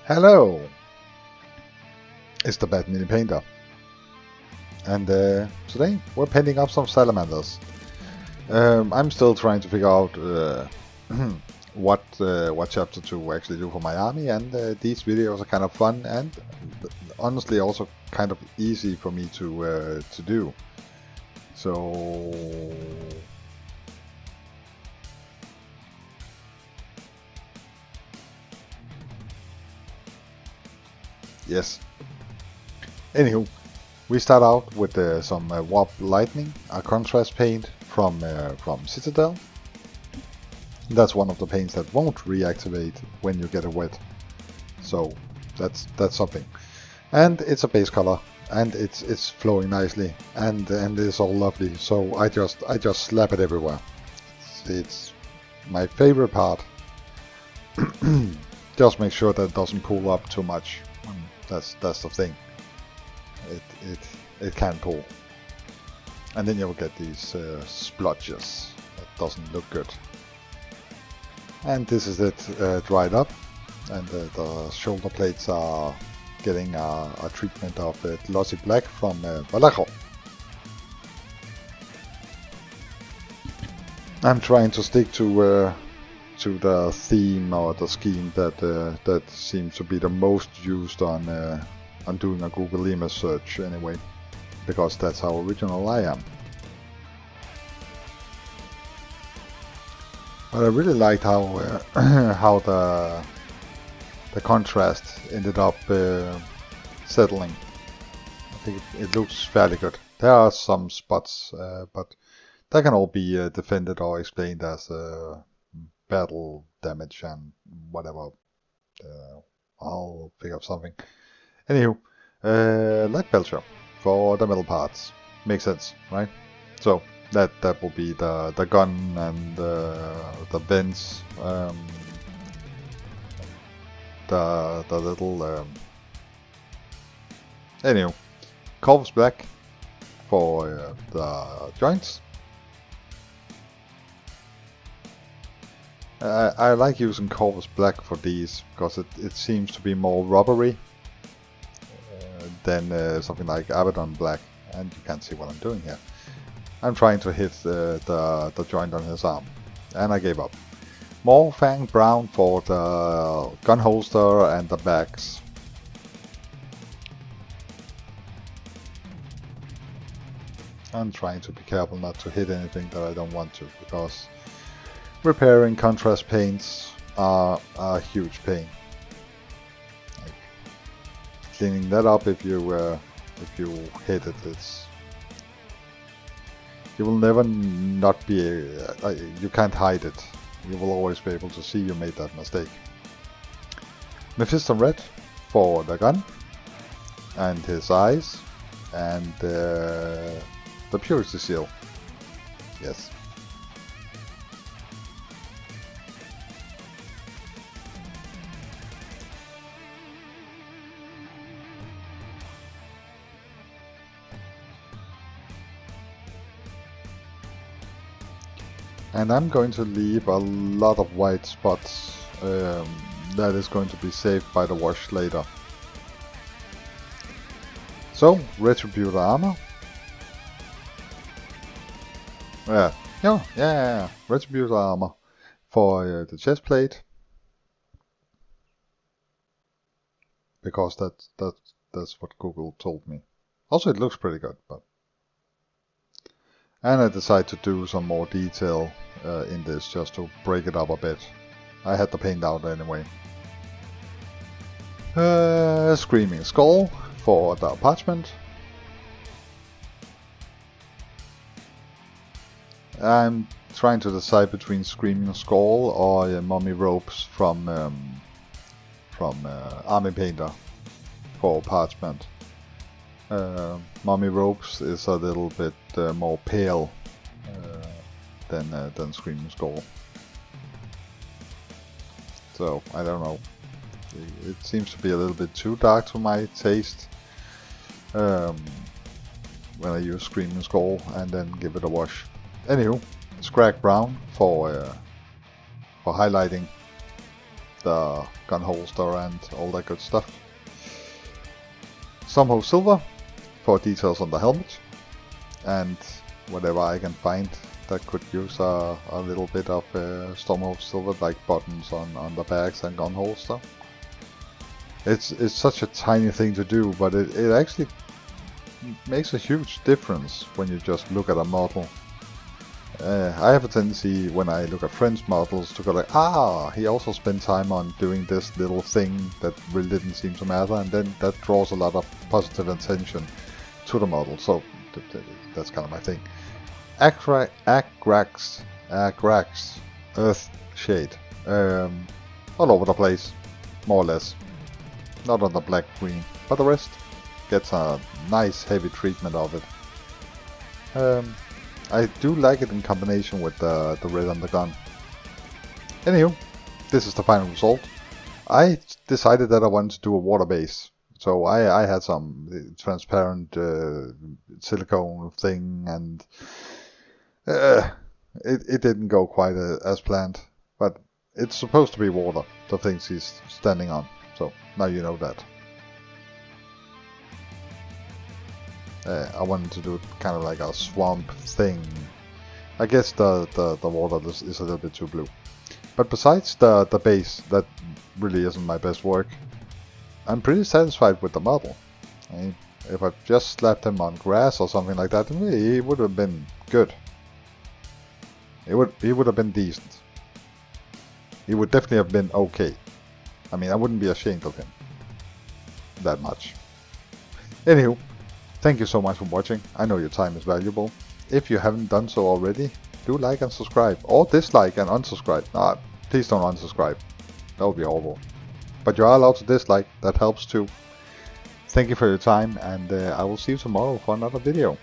Hello! It's the Bad Mini Painter. And today we're painting up some salamanders. I'm still trying to figure out what chapter to actually do for my army, and these videos are kind of fun and honestly also kind of easy for me to do. So yes. Anywho, we start out with some warp lightning, a contrast paint from Citadel. That's one of the paints that won't reactivate when you get it wet, so that's something. And it's a base color, and it's flowing nicely, and it's all lovely. So I just slap it everywhere. It's my favorite part. Just make sure that it doesn't pull up too much. That's the thing. It can pull, and then you'll get these splotches. That doesn't look good. And this is it dried up, and the shoulder plates are getting a treatment of glossy black from Vallejo. I'm trying to stick to the theme or the scheme that seems to be the most used on doing a Google image search anyway, because that's how original I am. But I really liked how how the contrast ended up settling. I think it looks fairly good. There are some spots, but that can all be defended or explained as battle damage and whatever. I'll figure out something. Anywho, light belcher for the metal parts. Makes sense, right? So that will be the gun and the vents, the little anyway, Corvus black for the joints. I like using Corvus black for these because it seems to be more rubbery than something like Abaddon black, and you can't see what I'm doing here. I'm trying to hit the joint on his arm, and I gave up. More Fang brown for the gun holster and the backs. I'm trying to be careful not to hit anything that I don't want to, because repairing contrast paints are a huge pain. Like cleaning that up, if you hit it, you will never not be. You can't hide it. You will always be able to see you made that mistake. Mephisto red for the gun and his eyes, and the purity seal. Yes. And I'm going to leave a lot of white spots that is going to be saved by the wash later. So, Retributor armor. Yeah, Retributor armor for the chest plate, because that's what Google told me. Also, it looks pretty good, but. And I decided to do some more detail in this, just to break it up a bit. I had the paint out anyway. Screaming Skull for the parchment. I'm trying to decide between Screaming Skull or Mummy Ropes from Army Painter for parchment. Mummy Ropes is a little bit more pale than Screaming Skull. So I don't know. It seems to be a little bit too dark to my taste when I use Screaming Skull and then give it a wash. Anywho, Scrag Brown for highlighting. the gun holster and all that good stuff. Somehow silver for details on the helmet, and whatever I can find that could use a little bit of Stormhold silver, like buttons on the bags and gun holster. It's such a tiny thing to do, but it actually makes a huge difference when you just look at a model. I have a tendency when I look at friends' models to go like, ah, he also spent time on doing this little thing that really didn't seem to matter, and then that draws a lot of positive attention to the model. So that's kind of my thing. Agrax, Earth Shade, all over the place, more or less. Not on the black green, but the rest gets a nice heavy treatment of it. I do like it in combination with the red on the gun. Anywho, this is the final result. I decided that I wanted to do a water base, so I had some transparent silicone thing, and it didn't go quite as planned. But it's supposed to be water, the things he's standing on, so now you know that. I wanted to do kind of like a swamp thing. I guess the water is a little bit too blue. But besides the base, that really isn't my best work. I'm pretty satisfied with the model. I mean, if I just slapped him on grass or something like that, he would have been good. He would have been decent. He would definitely have been okay. I mean, I wouldn't be ashamed of him that much. Anywho, thank you so much for watching. I know your time is valuable. If you haven't done so already, do like and subscribe. Or dislike and unsubscribe. Nah, please don't unsubscribe. That would be awful. But you are allowed to dislike. That helps too. Thank you for your time, and I will see you tomorrow for another video.